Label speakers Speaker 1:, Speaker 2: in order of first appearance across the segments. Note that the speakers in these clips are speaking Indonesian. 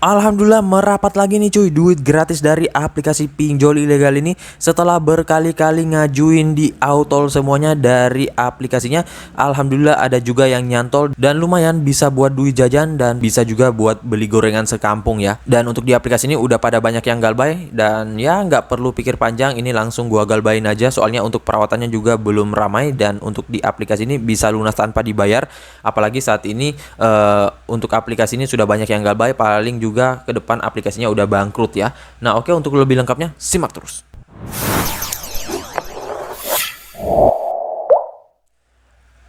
Speaker 1: Alhamdulillah merapat lagi nih cuy, duit gratis dari aplikasi pinjol ilegal ini. Setelah berkali-kali ngajuin di autol semuanya dari aplikasinya, alhamdulillah ada juga yang nyantol dan lumayan bisa buat duit jajan dan bisa juga buat beli gorengan sekampung ya. Dan untuk di aplikasi ini udah pada banyak yang galbay dan ya nggak perlu pikir panjang, ini langsung gua galbayin aja soalnya untuk perawatannya juga belum ramai dan untuk di aplikasi ini bisa lunas tanpa dibayar. Apalagi saat ini untuk aplikasi ini sudah banyak yang galbay, paling juga ke depan aplikasinya udah bangkrut ya. Nah oke, untuk lebih lengkapnya simak terus.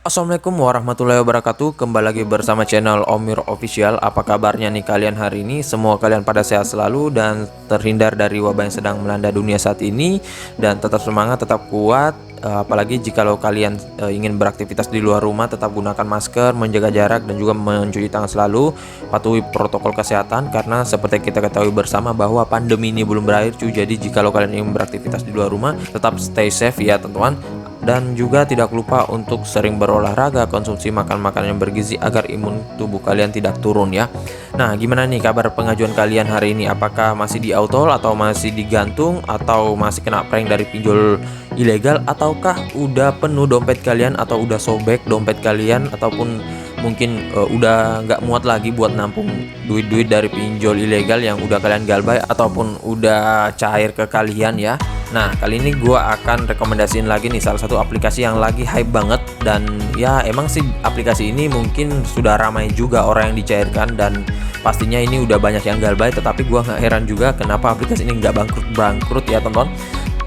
Speaker 1: Assalamualaikum warahmatullahi wabarakatuh. Kembali lagi bersama channel Omir Official. Apa kabarnya nih kalian hari ini? Semua kalian pada sehat selalu dan terhindar dari wabah yang sedang melanda dunia saat ini. Dan tetap semangat, tetap kuat. Apalagi jikalau kalian ingin beraktivitas di luar rumah, tetap gunakan masker, menjaga jarak dan juga mencuci tangan selalu. Patuhi protokol kesehatan karena seperti kita ketahui bersama bahwa pandemi ini belum berakhir cuy. Jadi jikalau kalian ingin beraktivitas di luar rumah, tetap stay safe ya teman-teman. Dan juga tidak lupa untuk sering berolahraga, konsumsi makan makanan yang bergizi agar imun tubuh kalian tidak turun ya. Nah gimana nih kabar pengajuan kalian hari ini? Apakah masih di autol atau masih digantung atau masih kena prank dari pinjol ilegal, ataukah udah penuh dompet kalian atau udah sobek dompet kalian, ataupun mungkin udah nggak muat lagi buat nampung duit-duit dari pinjol ilegal yang udah kalian galbay ataupun udah cair ke kalian ya. Nah kali ini gue akan rekomendasiin lagi nih salah satu aplikasi yang lagi hype banget. Dan ya emang sih aplikasi ini mungkin sudah ramai juga orang yang dicairkan dan pastinya ini udah banyak yang galbay. Tetapi gue nggak heran juga kenapa aplikasi ini nggak bangkrut ya teman-teman,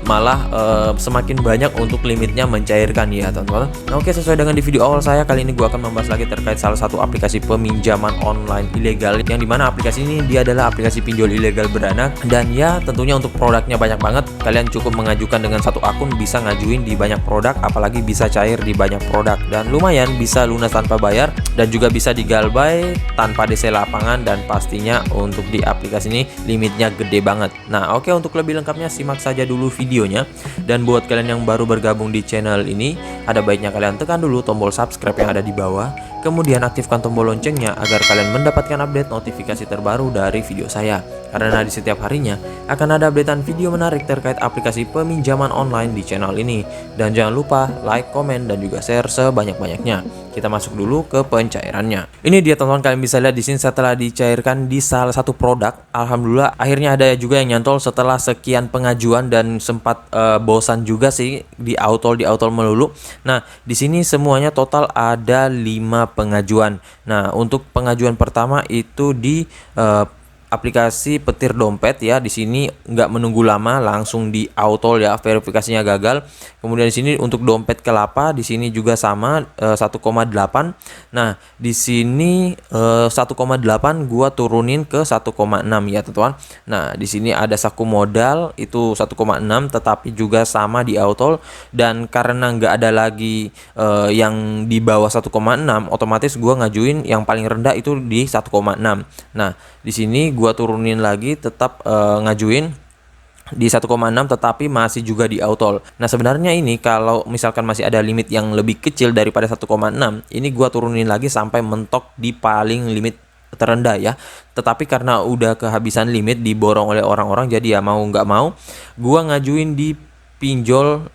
Speaker 1: malah semakin banyak untuk limitnya mencairkan ya teman-teman. Nah, oke, sesuai dengan di video awal saya, kali ini gua akan membahas lagi terkait salah satu aplikasi peminjaman online ilegal, yang dimana aplikasi ini dia adalah aplikasi pinjol ilegal beranak. Dan ya tentunya untuk produknya banyak banget, kalian cukup mengajukan dengan satu akun bisa ngajuin di banyak produk, apalagi bisa cair di banyak produk dan lumayan bisa lunas tanpa bayar dan juga bisa digalbay tanpa DC lapangan. Dan pastinya untuk di aplikasi ini limitnya gede banget. Nah oke, untuk lebih lengkapnya simak saja dulu videonya. Dan buat kalian yang baru bergabung di channel ini, ada baiknya kalian tekan dulu tombol subscribe yang ada di bawah, kemudian aktifkan tombol loncengnya agar kalian mendapatkan update notifikasi terbaru dari video saya. Karena di setiap harinya akan ada updatean video menarik terkait aplikasi peminjaman online di channel ini. Dan jangan lupa like, komen, dan juga share sebanyak-banyaknya. Kita masuk dulu ke pencairannya. Ini dia teman-teman, kalian bisa lihat di sini setelah dicairkan di salah satu produk, alhamdulillah akhirnya ada juga yang nyantol setelah sekian pengajuan dan sempat bosan juga sih di autol melulu. Nah, di sini semuanya total ada 5 pengajuan. Nah, untuk pengajuan pertama itu di aplikasi petir dompet ya. Di sini nggak menunggu lama, langsung di autol ya, verifikasinya gagal. Kemudian di sini untuk dompet kelapa di sini juga sama 1,8. Nah, di sini 1,8 gua turunin ke 1,6 ya, teman-teman. Nah, di sini ada saku modal itu 1,6 tetapi juga sama di autol, dan karena nggak ada lagi yang di bawah 1,6, otomatis gua ngajuin yang paling rendah itu di 1,6. Nah, di sini gua turunin lagi, tetap ngajuin di 1,6 tetapi masih juga di autol. Nah sebenarnya ini kalau misalkan masih ada limit yang lebih kecil daripada 1,6, ini gua turunin lagi sampai mentok di paling limit terendah ya. Tetapi karena udah kehabisan limit, diborong oleh orang-orang, jadi ya mau nggak mau gua ngajuin di pinjol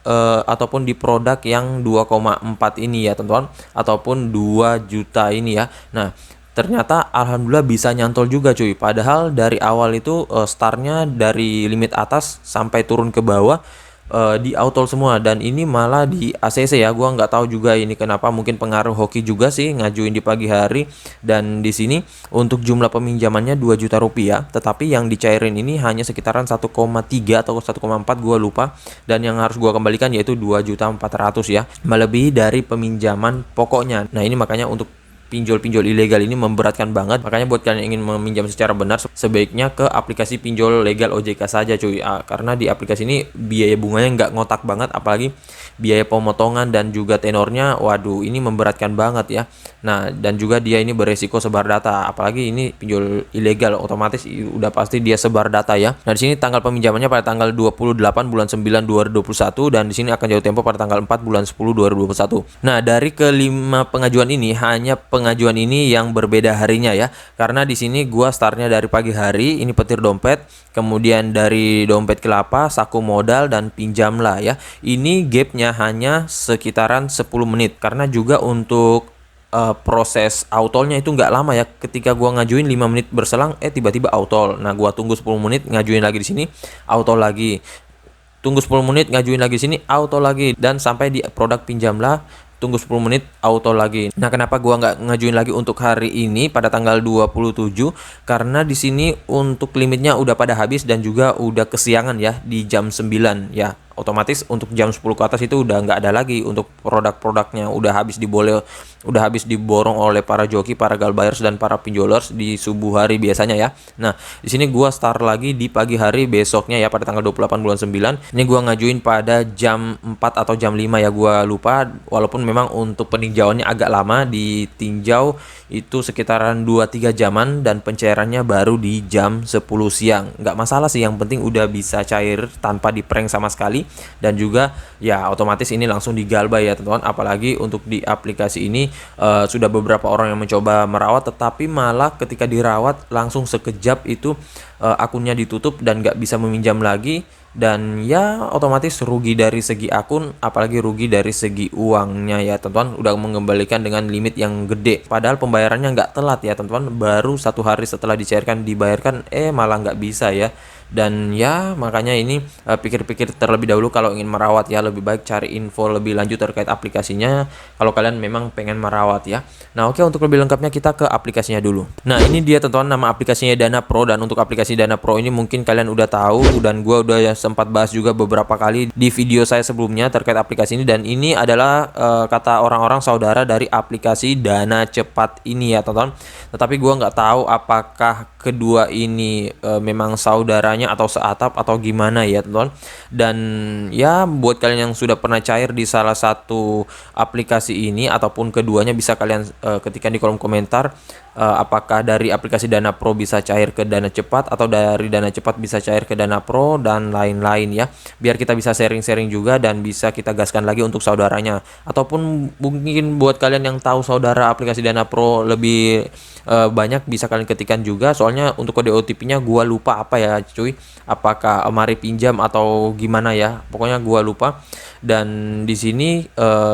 Speaker 1: ataupun di produk yang 2,4 ini ya teman-teman, ataupun 2 juta ini ya. Nah ternyata alhamdulillah bisa nyantol juga cuy. Padahal dari awal itu startnya dari limit atas sampai turun ke bawah di autol semua, dan ini malah di ACC ya. Gua nggak tahu juga ini kenapa, mungkin pengaruh hoki juga sih ngajuin di pagi hari. Dan di sini untuk jumlah peminjamannya 2 juta rupiah, tetapi yang dicairin ini hanya sekitaran 1,3 atau 1,4 gua lupa, dan yang harus gua kembalikan yaitu 2.400.000 ya, melebihi dari peminjaman pokoknya. Nah ini makanya untuk pinjol-pinjol ilegal ini memberatkan banget. Makanya buat kalian yang ingin meminjam secara benar, sebaiknya ke aplikasi pinjol legal OJK saja cuy. Karena di aplikasi ini biaya bunganya nggak ngotak banget, apalagi biaya pemotongan dan juga tenornya, waduh ini memberatkan banget ya. Nah dan juga dia ini beresiko sebar data, apalagi ini pinjol ilegal, otomatis udah pasti dia sebar data ya. Nah di sini tanggal peminjamannya pada tanggal 28 bulan 9 2021, dan di sini akan jatuh tempo pada tanggal 4 bulan 10 2021. Nah dari kelima pengajuan ini hanya pengajuan ini yang berbeda harinya ya. Karena di sini gua startnya dari pagi hari, ini petir dompet, kemudian dari dompet kelapa, saku modal dan pinjamlah ya. Ini gapnya hanya sekitaran 10 menit karena juga untuk proses autolnya itu nggak lama ya. Ketika gua ngajuin 5 menit berselang tiba-tiba autol. Nah, gua tunggu 10 menit, ngajuin lagi di sini, autol lagi. Tunggu 10 menit, ngajuin lagi di sini, auto lagi, dan sampai di produk pinjamlah tunggu 10 menit auto lagi. Nah, kenapa gua nggak ngajuin lagi untuk hari ini pada tanggal 27? Karena di sini untuk limitnya udah pada habis dan juga udah kesiangan ya di jam 9 ya. Otomatis untuk jam 10 ke atas itu udah nggak ada lagi untuk produk-produknya, udah habis diborong oleh para joki, para galbuyers dan para pinjolers di subuh hari biasanya ya. Nah, di sini gua start lagi di pagi hari besoknya ya pada tanggal 28 bulan 9. Ini gua ngajuin pada jam 4 atau jam 5 ya, gua lupa, walaupun memang untuk peninjauannya agak lama, ditinjau itu sekitaran 2-3 jaman dan pencairannya baru di jam 10 siang. Nggak masalah sih, yang penting udah bisa cair tanpa di-prank sama sekali. Dan juga ya otomatis ini langsung digalbay ya teman-teman. Apalagi untuk di aplikasi ini sudah beberapa orang yang mencoba merawat, tetapi malah ketika dirawat langsung sekejap itu akunnya ditutup dan nggak bisa meminjam lagi. Dan ya otomatis rugi dari segi akun, apalagi rugi dari segi uangnya ya teman-teman. Udah mengembalikan dengan limit yang gede, padahal pembayarannya nggak telat ya teman-teman, baru 1 hari setelah dicairkan dibayarkan, malah nggak bisa ya. Dan ya makanya ini pikir-pikir terlebih dahulu kalau ingin merawat ya, lebih baik cari info lebih lanjut terkait aplikasinya kalau kalian memang pengen merawat ya. Nah, oke, untuk lebih lengkapnya kita ke aplikasinya dulu. Nah, ini dia teman-teman, nama aplikasinya Dana Pro. Dan untuk aplikasi Dana Pro ini mungkin kalian udah tahu, dan gua udah ya sempat bahas juga beberapa kali di video saya sebelumnya terkait aplikasi ini. Dan ini adalah kata orang-orang saudara dari aplikasi Dana Cepat ini ya teman-teman. Tetapi gua nggak tahu apakah kedua ini memang saudaranya atau seatap atau gimana ya teman-teman. Dan ya buat kalian yang sudah pernah cair di salah satu aplikasi ini ataupun keduanya, bisa kalian ketikkan di kolom komentar apakah dari aplikasi Dana Pro bisa cair ke Dana Cepat atau dari Dana Cepat bisa cair ke Dana Pro dan lain-lain ya, biar kita bisa sharing-sharing juga dan bisa kita gaskan lagi untuk saudaranya. Ataupun mungkin buat kalian yang tahu saudara aplikasi Dana Pro lebih banyak, bisa kalian ketikkan juga. Soalnya untuk kode OTP-nya gua lupa apa ya cuy, apakah mari pinjam atau gimana ya, pokoknya gua lupa. Dan di sini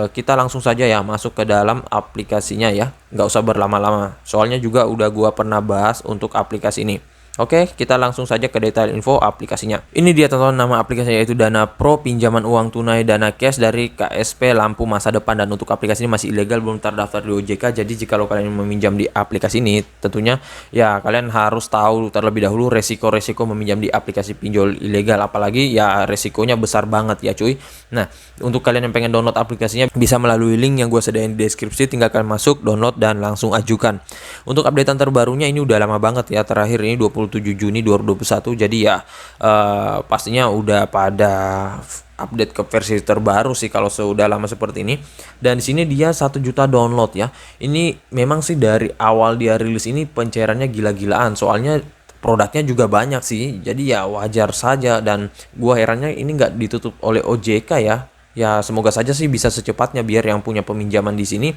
Speaker 1: kita langsung saja ya masuk ke dalam aplikasinya ya, nggak usah berlama-lama, soalnya juga udah gua pernah bahas untuk aplikasi ini. Oke, kita langsung saja ke detail info aplikasinya. Ini dia teman-teman, nama aplikasinya yaitu Dana Pro, pinjaman uang tunai dana cash dari KSP Lampu Masa Depan. Dan untuk aplikasi ini masih ilegal, belum terdaftar di OJK. Jadi jika kalian meminjam di aplikasi ini, tentunya ya kalian harus tahu terlebih dahulu resiko-resiko meminjam di aplikasi pinjol ilegal. Apalagi ya resikonya besar banget ya cuy. Nah, untuk kalian yang pengen download aplikasinya bisa melalui link yang gue sediain di deskripsi. Tinggal kalian masuk, download, dan langsung ajukan. Untuk updatean terbarunya ini udah lama banget ya, terakhir ini 27 Juni 2021. Jadi ya pastinya udah pada update ke versi terbaru sih kalau sudah lama seperti ini. Dan di sini dia 1 juta download ya. Ini memang sih dari awal dia rilis ini pencairannya gila-gilaan. Soalnya produknya juga banyak sih. Jadi ya wajar saja, dan gua herannya ini nggak ditutup oleh OJK ya. Ya semoga saja sih bisa secepatnya, biar yang punya peminjaman di sini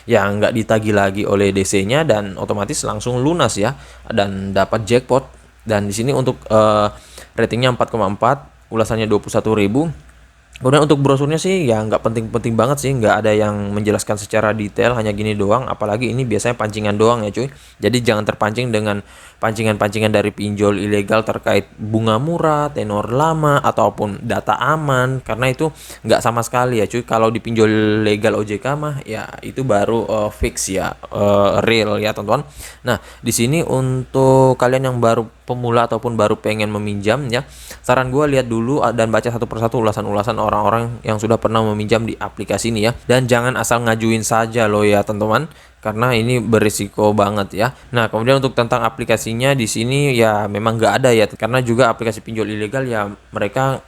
Speaker 1: ya nggak ditagih lagi oleh DC-nya dan otomatis langsung lunas ya dan dapat jackpot. Dan di sini untuk ratingnya 4,4, ulasannya 21.000. Kemudian untuk brosurnya sih ya nggak penting-penting banget sih, nggak ada yang menjelaskan secara detail, hanya gini doang. Apalagi ini biasanya pancingan doang ya cuy. Jadi jangan terpancing dengan pancingan-pancingan dari pinjol ilegal terkait bunga murah, tenor lama, ataupun data aman, karena itu nggak sama sekali ya cuy. Kalau di pinjol legal OJK mah ya itu baru fix ya, real ya teman-teman. Nah, di sini untuk kalian yang baru pemula ataupun baru pengen meminjam ya, saran gue lihat dulu dan baca satu persatu ulasan-ulasan orang-orang yang sudah pernah meminjam di aplikasi ini ya. Dan jangan asal ngajuin saja loh ya teman-teman, karena ini berisiko banget ya. Nah, kemudian untuk tentang aplikasinya di sini ya memang nggak ada ya, karena juga aplikasi pinjol ilegal ya mereka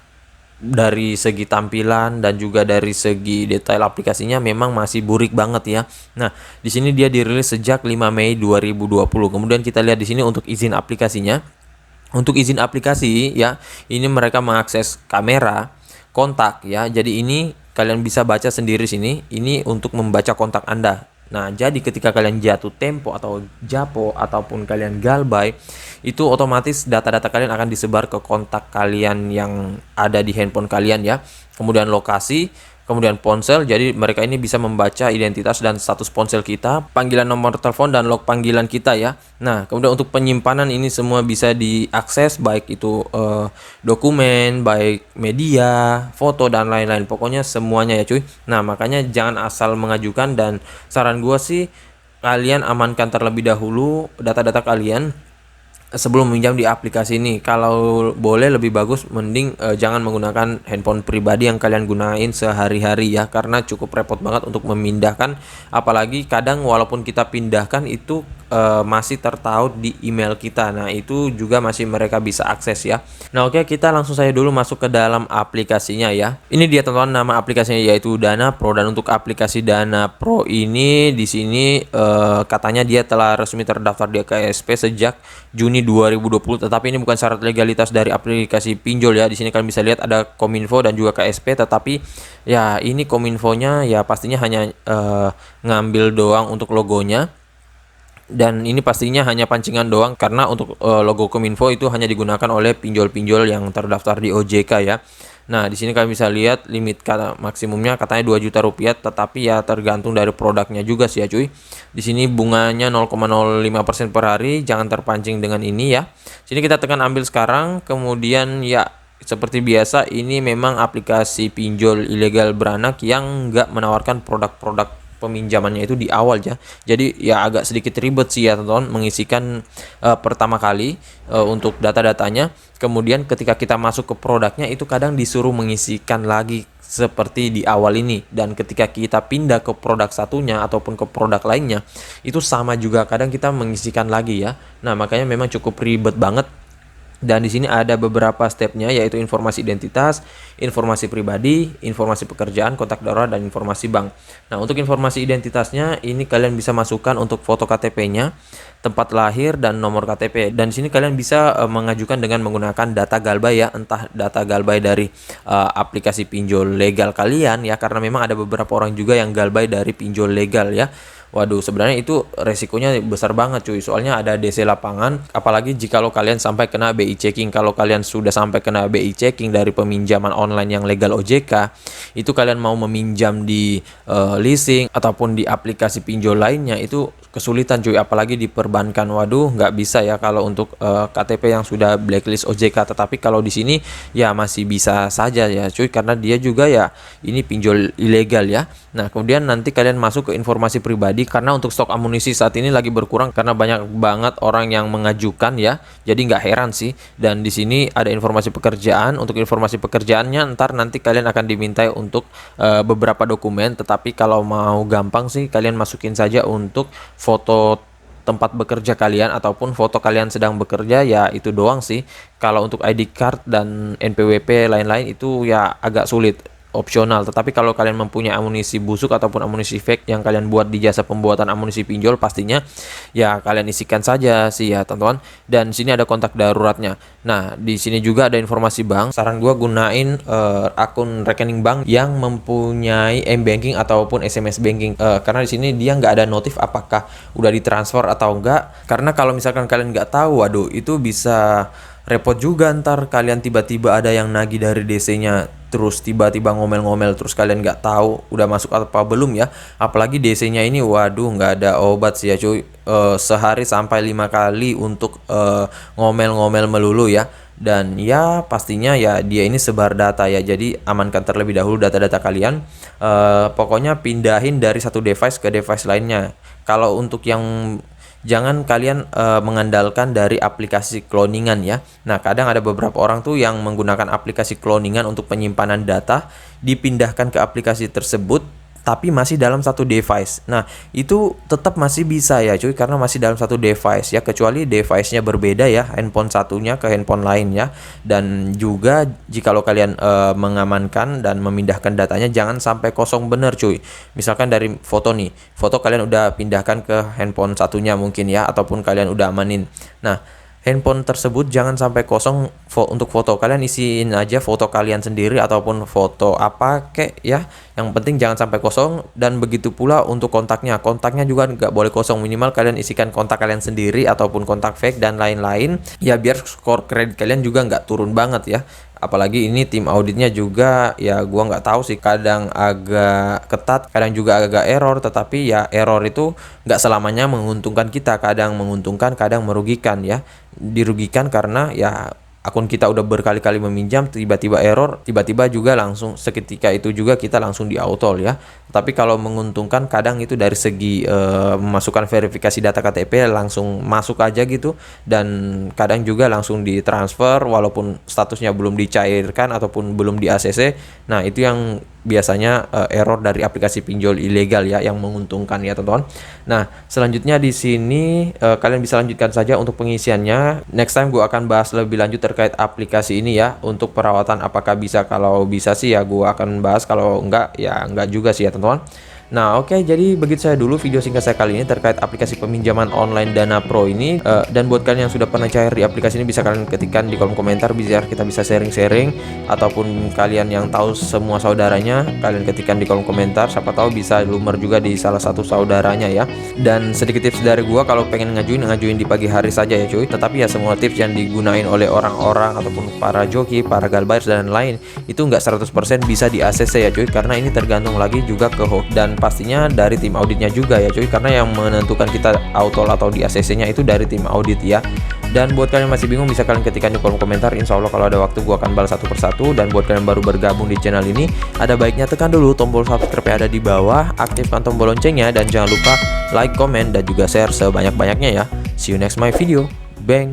Speaker 1: dari segi tampilan dan juga dari segi detail aplikasinya memang masih burik banget ya. Nah, di sini dia dirilis sejak 5 Mei 2020. Kemudian kita lihat di sini untuk izin aplikasinya. Untuk izin aplikasi ya, ini mereka mengakses kamera, kontak ya. Jadi ini kalian bisa baca sendiri sini. Ini untuk membaca kontak Anda. Nah, jadi ketika kalian jatuh tempo atau japo ataupun kalian galbay, itu otomatis data-data kalian akan disebar ke kontak kalian yang ada di handphone kalian ya. Kemudian lokasi, kemudian ponsel. Jadi mereka ini bisa membaca identitas dan status ponsel kita, panggilan nomor telepon dan log panggilan kita ya. Nah, kemudian untuk penyimpanan ini semua bisa diakses, baik itu dokumen, baik media, foto dan lain-lain. Pokoknya semuanya ya cuy. Nah, makanya jangan asal mengajukan, dan saran gua sih kalian amankan terlebih dahulu data-data kalian sebelum meminjam di aplikasi ini. Kalau boleh lebih bagus mending jangan menggunakan handphone pribadi yang kalian gunain sehari-hari ya, karena cukup repot banget untuk memindahkan, apalagi kadang walaupun kita pindahkan itu masih tertaut di email kita. Nah, itu juga masih mereka bisa akses ya. Nah, oke, kita langsung saja dulu masuk ke dalam aplikasinya ya. Ini dia teman-teman, nama aplikasinya yaitu Dana Pro, dan untuk aplikasi Dana Pro ini di sini katanya dia telah resmi terdaftar di KSP sejak Juni 2020, tetapi ini bukan syarat legalitas dari aplikasi pinjol ya. Di sini kalian bisa lihat ada Kominfo dan juga KSP, tetapi ya ini Kominfonya ya pastinya hanya ngambil doang untuk logonya, dan ini pastinya hanya pancingan doang, karena untuk logo Kominfo itu hanya digunakan oleh pinjol-pinjol yang terdaftar di OJK ya. Nah, di sini kalian bisa lihat limit kata maksimumnya katanya 2 juta rupiah, tetapi ya tergantung dari produknya juga sih ya cuy. Di sini bunganya 0,05% per hari, jangan terpancing dengan ini ya. Sini kita tekan ambil sekarang, kemudian ya seperti biasa ini memang aplikasi pinjol ilegal beranak yang nggak menawarkan produk-produk peminjamannya itu di awal ya. Jadi ya agak sedikit ribet sih ya teman-teman mengisikan pertama kali untuk data-datanya. Kemudian ketika kita masuk ke produknya itu kadang disuruh mengisikan lagi seperti di awal ini, dan ketika kita pindah ke produk satunya ataupun ke produk lainnya itu sama juga, kadang kita mengisikan lagi ya. Nah, makanya memang cukup ribet banget. Dan di sini ada beberapa stepnya, yaitu informasi identitas, informasi pribadi, informasi pekerjaan, kontak darurat, dan informasi bank. Nah, untuk informasi identitasnya ini kalian bisa masukkan untuk foto KTP-nya, tempat lahir, dan nomor KTP. Dan di sini kalian bisa mengajukan dengan menggunakan data galbay ya, entah data galbay dari aplikasi pinjol legal kalian ya, karena memang ada beberapa orang juga yang galbay dari pinjol legal ya. Waduh, sebenarnya itu resikonya besar banget cuy, soalnya ada DC lapangan, apalagi jika kalian sampai kena BI checking. Kalau kalian sudah sampai kena BI checking dari peminjaman online yang legal OJK, itu kalian mau meminjam di leasing ataupun di aplikasi pinjol lainnya itu kesulitan cuy, apalagi di perbankan. Waduh, nggak bisa ya kalau untuk KTP yang sudah blacklist OJK, tetapi kalau di sini ya masih bisa saja ya cuy, karena dia juga ya ini pinjol ilegal ya. Nah, kemudian nanti kalian masuk ke informasi pribadi, karena untuk stok amunisi saat ini lagi berkurang karena banyak banget orang yang mengajukan ya. Jadi nggak heran sih. Dan di sini ada informasi pekerjaan. Untuk informasi pekerjaannya ntar nanti kalian akan dimintai untuk beberapa dokumen, tetapi kalau mau gampang sih kalian masukin saja untuk foto tempat bekerja kalian ataupun foto kalian sedang bekerja, ya itu doang sih. Kalau untuk ID card dan NPWP lain-lain itu ya agak sulit, opsional. Tetapi kalau kalian mempunyai amunisi busuk ataupun amunisi fake yang kalian buat di jasa pembuatan amunisi pinjol, pastinya ya kalian isikan saja sih ya teman-teman. Dan sini ada kontak daruratnya. Nah, di sini juga ada informasi bank. Saran gua gunain akun rekening bank yang mempunyai m-banking ataupun SMS banking, karena di sini dia nggak ada notif apakah udah ditransfer atau enggak. Karena kalau misalkan kalian nggak tahu, waduh itu bisa repot juga, ntar kalian tiba-tiba ada yang nagih dari DC-nya, terus tiba-tiba ngomel-ngomel, terus kalian nggak tahu udah masuk apa belum ya. Apalagi DC-nya ini, waduh nggak ada obat sih ya cuy. Sehari sampai 5 kali untuk ngomel-ngomel melulu ya. Dan ya pastinya ya dia ini sebar data ya, jadi amankan terlebih dahulu data-data kalian. Pokoknya pindahin dari satu device ke device lainnya. Kalau untuk yang jangan kalian mengandalkan dari aplikasi cloningan ya. Nah, kadang ada beberapa orang tuh yang menggunakan aplikasi cloningan untuk penyimpanan data, dipindahkan ke aplikasi tersebut tapi masih dalam satu device. Nah, itu tetap masih bisa ya cuy, karena masih dalam satu device ya, kecuali device-nya berbeda ya, handphone satunya ke handphone lain ya. Dan juga jikalau kalian mengamankan dan memindahkan datanya, jangan sampai kosong bener cuy. Misalkan dari foto nih, foto kalian udah pindahkan ke handphone satunya mungkin ya, ataupun kalian udah amanin. Nah, handphone tersebut jangan sampai kosong untuk foto kalian isiin aja foto kalian sendiri ataupun foto apa kek ya, yang penting jangan sampai kosong. Dan begitu pula untuk kontaknya juga nggak boleh kosong, minimal kalian isikan kontak kalian sendiri ataupun kontak fake dan lain-lain ya, biar skor kredit kalian juga nggak turun banget ya. Apalagi ini tim auditnya juga ya, gua nggak tahu sih, kadang agak ketat, kadang juga agak error. Tetapi ya error itu nggak selamanya menguntungkan kita, kadang menguntungkan, kadang merugikan ya. Dirugikan karena ya akun kita udah berkali-kali meminjam, tiba-tiba error, tiba-tiba juga langsung seketika itu juga kita langsung di auto ya. Tapi kalau menguntungkan kadang itu dari segi memasukkan verifikasi data KTP langsung masuk aja gitu, dan kadang juga langsung ditransfer walaupun statusnya belum dicairkan ataupun belum di ACC. Nah itu yang biasanya error dari aplikasi pinjol ilegal ya, yang menguntungkan ya teman-teman. Nah selanjutnya di sini kalian bisa lanjutkan saja untuk pengisiannya. Next time gue akan bahas lebih lanjut terkait aplikasi ini ya. Untuk perawatan apakah bisa, kalau bisa sih ya gue akan bahas, kalau enggak ya enggak juga sih ya teman-teman. Nah oke, jadi begitu saya dulu video singkat saya kali ini terkait aplikasi peminjaman online Dana Pro ini. Dan buat kalian yang sudah pernah cair di aplikasi ini, bisa kalian ketikkan di kolom komentar biar kita bisa sharing-sharing. Ataupun kalian yang tahu semua saudaranya, kalian ketikkan di kolom komentar, siapa tahu bisa lumer juga di salah satu saudaranya ya. Dan sedikit tips dari gua, kalau pengen ngajuin di pagi hari saja ya cuy. Tetapi ya semua tips yang digunain oleh orang-orang ataupun para joki, para galbairs dan lain itu nggak 100% bisa di ACC ya cuy, karena ini tergantung lagi juga ke host dan pastinya dari tim auditnya juga ya cuy, karena yang menentukan kita auto atau di ACC nya itu dari tim audit ya. Dan buat kalian yang masih bingung, bisa kalian ketikkan di kolom komentar, insya Allah kalau ada waktu gua akan balas satu persatu. Dan buat kalian baru bergabung di channel ini, ada baiknya tekan dulu tombol subscribe yang ada di bawah, aktifkan tombol loncengnya, dan jangan lupa like, comment, dan juga share sebanyak-banyaknya ya. See you next my video. Bang.